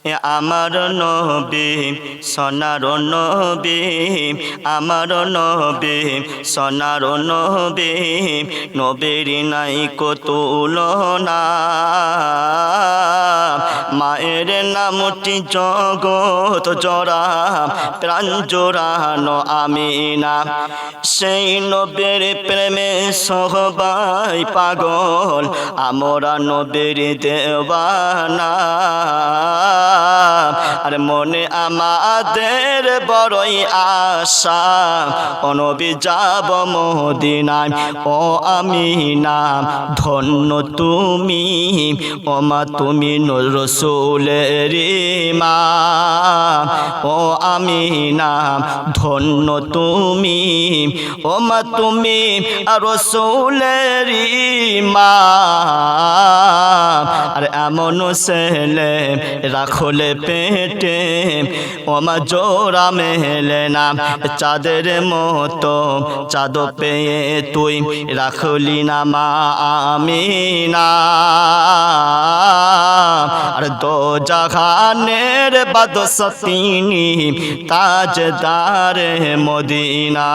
আমার নবী সোনার নবী, আমার নবী সোনার নবী, নবীর নাই কো তুলনা। মায়ের নামটি জগৎ জোড়া, প্রাণ জোড়ানো আমিনা। সেই নবীর প্রেমে সবাই পাগল, আমরা নবীর দেওয়ানা। আর মনে আমাদের বড়ই আশা, ও নবী যাব মদিনায়। ও আমিনা ধন্য তুমি, ও মা তুমি রাসূলের মা। ও আমিনা ধন্য তুমি, ও মা তুমি রাসূলের মা। আর এমন ছেলে রাখলে পেটে, ও মা জোড়া মেলে না। চাঁদের মতো চাঁদ পেয়ে তুই রাখলি না মা আমিনা। আর দো জাহানের বাদশা তিনি, তাজদারে মদিনা।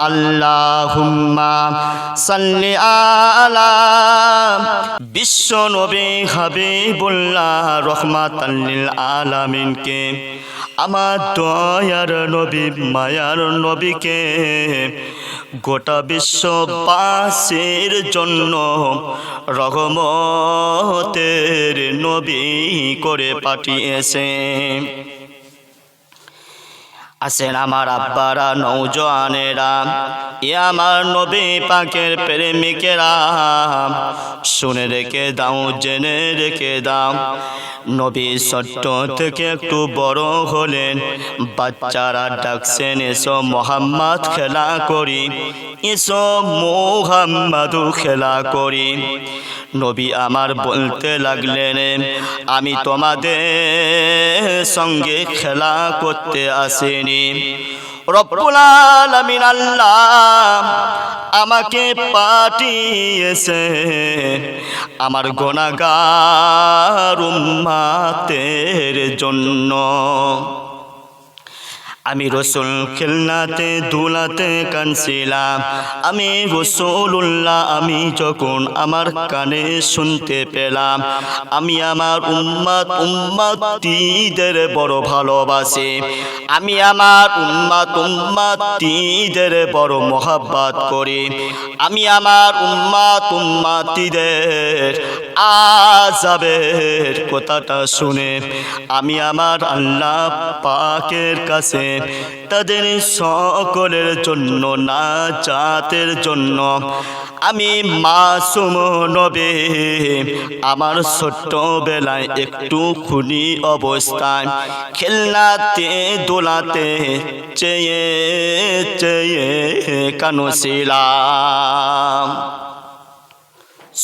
আল্লাহুম্মা সাল্লি আলা বিশ্ব নবী হাবিবুল্লাহ রহমাতাল লিল আলামিনকে, আমার দয়ার নবী মায়ার নবীকে গোটা বিশ্ববাসীর জন্য রহমতের নবী করে পাঠিয়েছে। আসেন আমার আব্বারা নওজোয়ানেরা, এ আমার নবী পাকের প্রেমিকেরা, শুনে রেখে দাও জেনে রেখে দাও। নবী ছোট্ট থেকে একটু বড় হলেন, বাচ্চারা ডাকছেন এসো মোহাম্মদ খেলা করি, এসো মোহাম্মদ খেলা করি। নবী আমার বলতে লাগলেন, আমি তোমাদের সঙ্গে খেলা করতে আসিনি। রব্বুল আলামিন আল্লাহ আমাকে পাঠিয়েছে আমার গুনাহগার উম্মতের জন্য। আমি রসুল খেলনাতে দুলাতে কানছিলাম, আমি রসুলুল্লাহ আমি যখন আমার কানে শুনতে পেলাম, আমি আমার উম্মতিদের বড় ভালোবাসি, আমি আমার উম্মতিদের বড় মোহাব্বত করি। আমি আমার উম্মতিদের আযাবের কথাটা শুনে আমি আমার আল্লাহ পাকের কাছে তাদের সকলের জন্য নাজাতের জন্য আমি মাসুম নবী আমার ছোট্টবেলায় একটু খুনি অবস্থায় খেলনাতে দোলাতে চেয়ে চেয়ে কানছিলাম।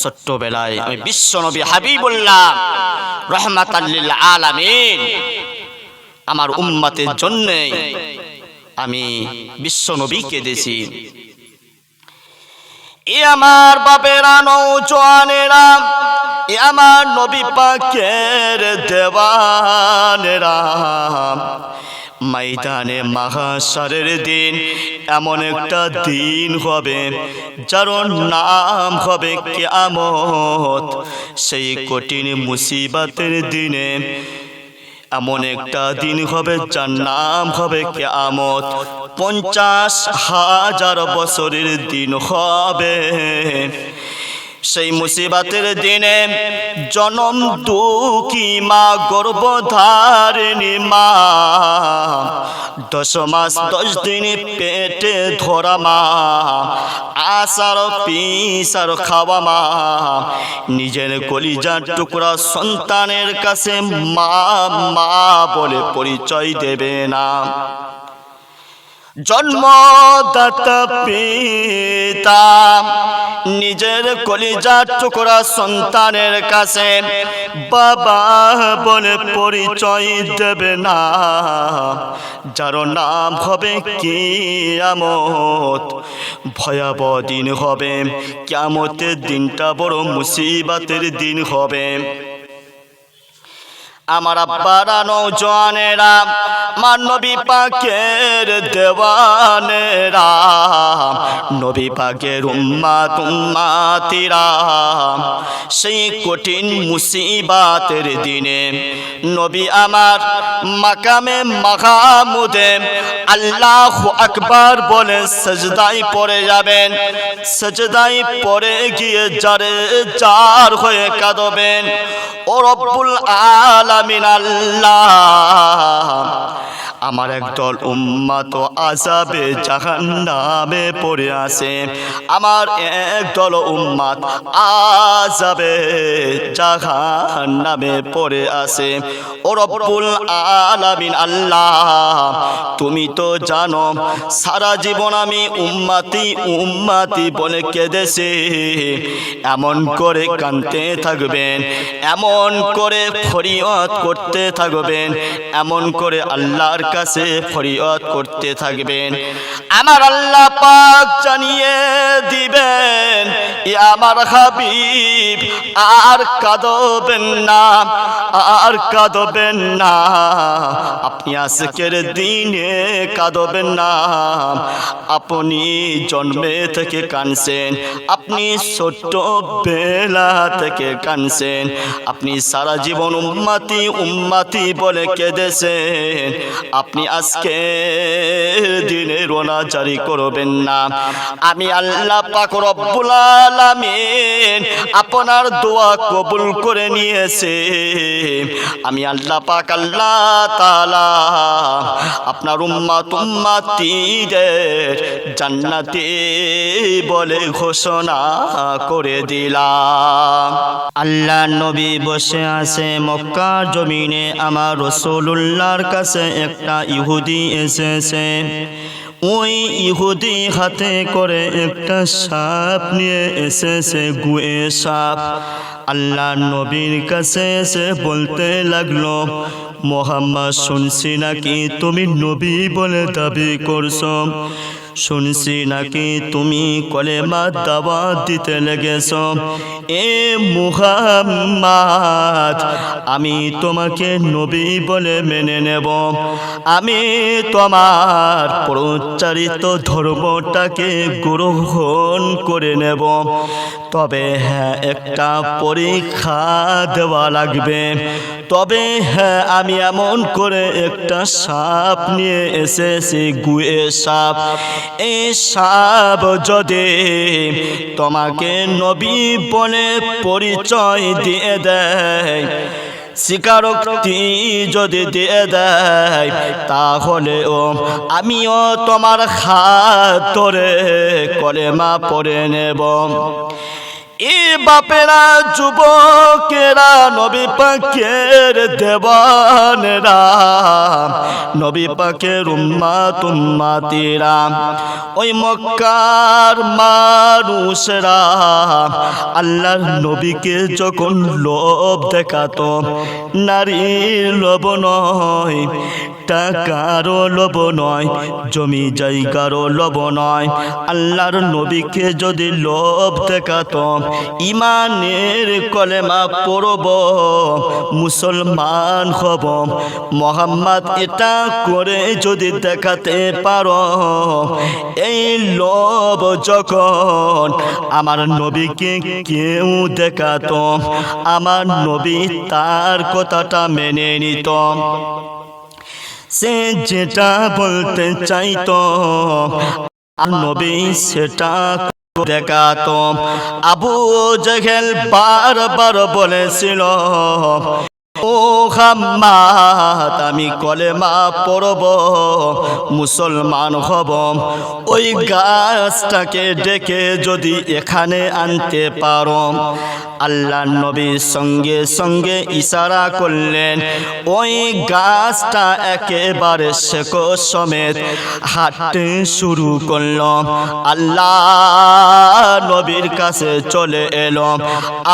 ছোট্টবেলায় আমি বিশ্বনবী হাবিবুল্লাহ রহমাতাল লিল আলামিন আমার উম্মতের জন্য আমি বিশ্বনবীকে দিয়েছি। এ আমার বাপেরা নওজোয়ানেরা, এ আমার নবী পাকের দেওয়ানেরা, ময়দানে মাহশরের দিন এমন একটা দিন হবে যার নাম হবে কিয়ামত। সেই কঠিন মুসিবতের দিনে এমন একটা দিন হবে যার নাম হবে কিয়ামত। 50,000 বছরের দিন হবে। সেই মুসিবতের দিনে জনম দুঃখী মা, গর্ভধারিণী মা, 10 মাস 10 দিন পেটে ধরা মা, আসার পিসার খাওয়া মা, নিজের কলিজার টুকরা সন্তানের কাছে মা মা বলে পরিচয় দেবে না। জন্মদাতা পিতা নিজের কলিজার টুকরা সন্তানের কাছে বাবা বলে পরিচয় দেবে না, যার নাম হবে কিয়ামত। ভয়াবহ দিন হবে, কিয়ামতের দিনটা বড় মুসিবতের দিন হবে। আমার আব্বারা নওজওয়ানেরা, আমার নবী পাকের দেওয়ানেরা, নবী পাকের উম্মাত উম্মাতিরা, সেই কঠিন মুসিবাতের দিনে নবী আমার মাকামে মাহমুদে আল্লাহু আকবার বলে সাজদায় পড়ে যাবেন। সাজদায় পড়ে গিয়ে জারে জার হয়ে কাঁদবেন, ও রব্বুল আলামিন আল্লাহ, আমার একদল উম্মত আযাবে জাহান্নামে পড়ে আছে, আমার একদল উম্মত আযাবে জাহান্নামে পড়ে আছে। ও রব্বুল আলামিন আল্লাহ, তুমি তো জানো সারা জীবন আমি উম্মতি উম্মতি বলে কেঁদেছি। এমন করে কাঁদতে থাকবেন, এমন করে ফরিয়াদ করতে থাকবেন, এমন করে আল্লাহর কাছে ফরিয়াদ করতে থাকবেন। আমার আল্লাহ পাক জানিয়ে দিবেন, আমার হাবিব আর কাঁদবেন না, আর কাঁদবেন না, আপনি আজকের দিনে কাঁদবেন না। আপনি জন্মে থেকে কাঁদছেন, আপনি ছোট্ট বেলা থেকে কাঁদছেন, আপনি সারা জীবন উম্মতি উম্মতি বলে কেঁদেছেন। আপনি আজকে দিনে রোনা জারি করবেন না। আমি আল্লাহ পাক রব্বুল আলামিন আপনার দোয়া কবুল করে নিয়েছে। আমি আল্লাহ পাক আল্লাহ তাআলা আপনার উম্মত উম্মতিদের জান্নাতি বলে ঘোষণা করে দিলাম। আল্লাহ নবী বসে আছে মক্কার জমিনে, আমার রাসূলুল্লাহর কাছে একটা ইহুদি এসেছে। ওই ইহুদি হাতে করে একটা সাপ নিয়ে এসেছে, গুয়ে সাপ। আল্লাহ নবীর কাছে এসে বলতে লাগলো, মোহাম্মদ শুনছি নাকি তুমি নবী বলে দাবি করছো, শুনছি নাকি তুমি কলেমা দাওয়াত দিতে লেগেছ। এ মুহাম্মদ, আমি তোমাকে নবী বলে মেনে নেব, আমি তোমার প্রচারিত ধর্মটাকে গ্রহণ করে নেব। তবে হ্যাঁ, একটা পরীক্ষা দেওয়া লাগবে। তবে হ্যাঁ, আমি এমন করে একটা সাপ নিয়ে এসেছি, গুয়ে সাপ। এই সাপ যদি তোমাকে নবী বলে পরিচয় দিয়ে দেয়, স্বীকারোক্তি যদি দিয়ে দেয়, তাহলেও আমিও তোমার হাত ধরে কলেমা পড়ে নেব। এ বাপেরা, যুবকেরা, নবী পাকের দেওয়ানেরা, নবী পাকের উম্মাত উম্মাতিরা, ওই মক্কার মানুষেরা আল্লাহর নবীকে যখন লোভ দেখাতো, নারীর লোভ নয়, টাকারও লোভ নয়, জমি জায়গারও লোভ নয়, আল্লাহর নবীকে যদি লোভ দেখাতো, ইমানের কলেমা পড়ব, মুসলমান হব, মোহাম্মদ এটা করে যদি দেখাতে পারো, এই লোভ যখন আমার নবীকে কেউ দেখাতো, আমার নবী তার কথাটা মেনে নিত। সে যেটা বলতে চাইতো, নবী সেটা দেখাতো। আবু জেহেল বারবার বলেছিল, মুহাম্মদ আমি কলেমা পড়ব, মুসলমান হব, ওই গাছটাকে ডেকে যদি এখানে আনতে পারো। আল্লাহ নবীর সঙ্গে সঙ্গে ইশারা করলেন, ওই গাছটা একেবারে শেকড় সমেত হাঁটতে শুরু করল। আল্লাহ নবীর কাছে চলে এলো।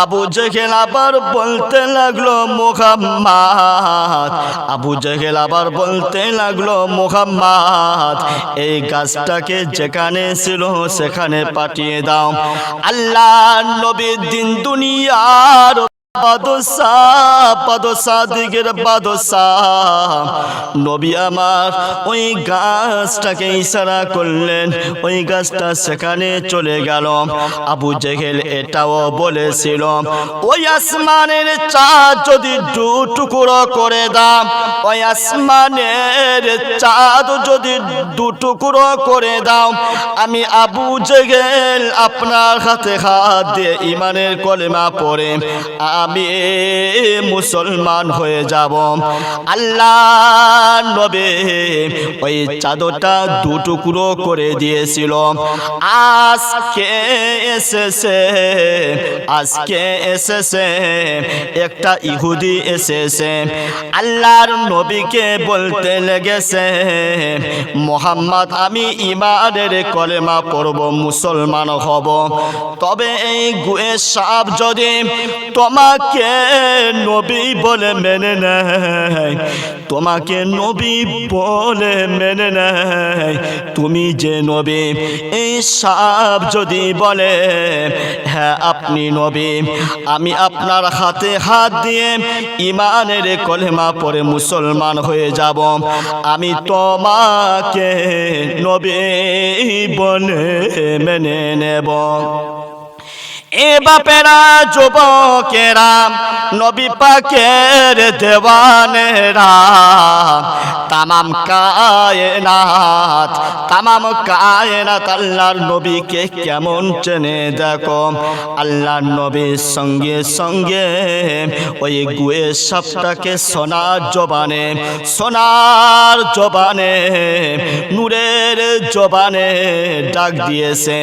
আবু জেহেল আবার বলতে লাগলো, মুহাম্মদ, আবু জেহেল আবার বলতে লাগলো, মুহাম্মদ এই গাছটাকে যেখানে ছিল সেখানে পাঠিয়ে দাও। আল্লাহ নবীর দিন দুনিয়ার বাদশা দিগের বাদশা নবী আমার ওই গাছটাকে ইশারা করলেন, ওই গাছটা সেখানে চলে গেল। আবু জেহেল এটাও বলেছিল, ওই আসমানের চাঁদ যদি দু টুকরো করে দাও, ওই আসমানের চাঁদ যদি দু টুকরো করে দাও, আমি আবু জেহেল আপনার হাতে হাত দিয়ে ঈমানের কলেমা পড়ে আমি মুসলমান হয়ে যাব। আল্লাহ নবী ওই চাদরটা দু টুকরো করে দিয়েছিল। আজকে এসেছে একটা ইহুদি এসেছে, আল্লাহর নবীকে বলতে লেগেছে, মোহাম্মদ আমি ঈমানের কলেমা পড়ব, মুসলমান হব। তবে এই গুয়ে সাপ যদি তোমাকে নবী বলে মেনে নেয়, তোমাকে নবী বলে মেনে নেয়, তুমি যে নবী, এই সাপ যদি বলে হ্যাঁ আপনি নবী, আমি আপনার হাতে হাত দিয়ে ঈমানের কলেমা পড়ে মুসলমান হয়ে যাব, আমি তোমাকে নবী বলে মেনে নেব। এ বাপেরা যুবকেরা নবী পাকের দেওয়ানেরা, তামাম কায়নাত আল্লাহর নবীকে কেমন চেনে দেখো। আল্লাহর নবীর সঙ্গে সঙ্গে ওই গুয়ে সাপটাকে সোনার জবানে নূরের জবানে ডাক দিয়েছে।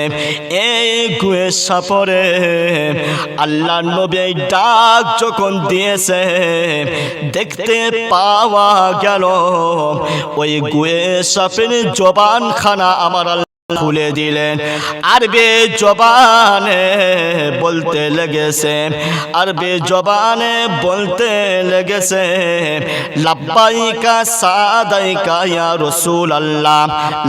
এই গুয়ে সাপরে আল্লাহর নবী ডাক যখন দিয়েছে, দেখতে পাওয়া গেল ওই গুয়ে সাপের জবানখানা আমার আল্লাহ খুলে দিলেন। আরবি জবানে বলতে লেগেছে, লাব্বাইকা সাদাইকা ইয়া রাসূলুল্লাহ,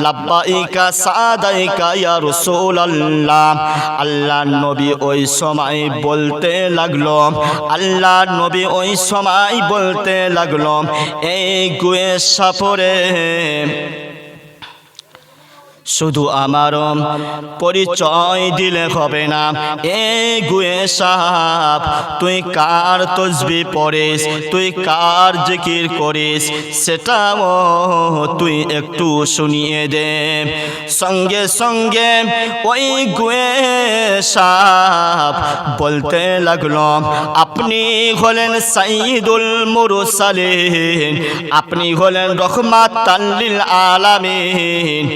লাব্বাইকা সাদাইকা ইয়া রাসূলুল্লাহ। আল্লাহর নবী ওই সময় বলতে লাগলো, এই গুয়ে সাপরে শুধু আমার পরিচয় দিলে হবে না, এ গুয়ে সাপ তুই কার তসবিহ পড়িস, তুই কার জিকির করিস, সেটাও তুই একটু শুনিয়ে দে। সঙ্গে সঙ্গে ওই গুয়ে সাপ বলতে লাগলো, আপনি হলেন সাইয়্যিদুল মুরসালিন, আপনি হলেন রহমাতাল লিল আলামিন।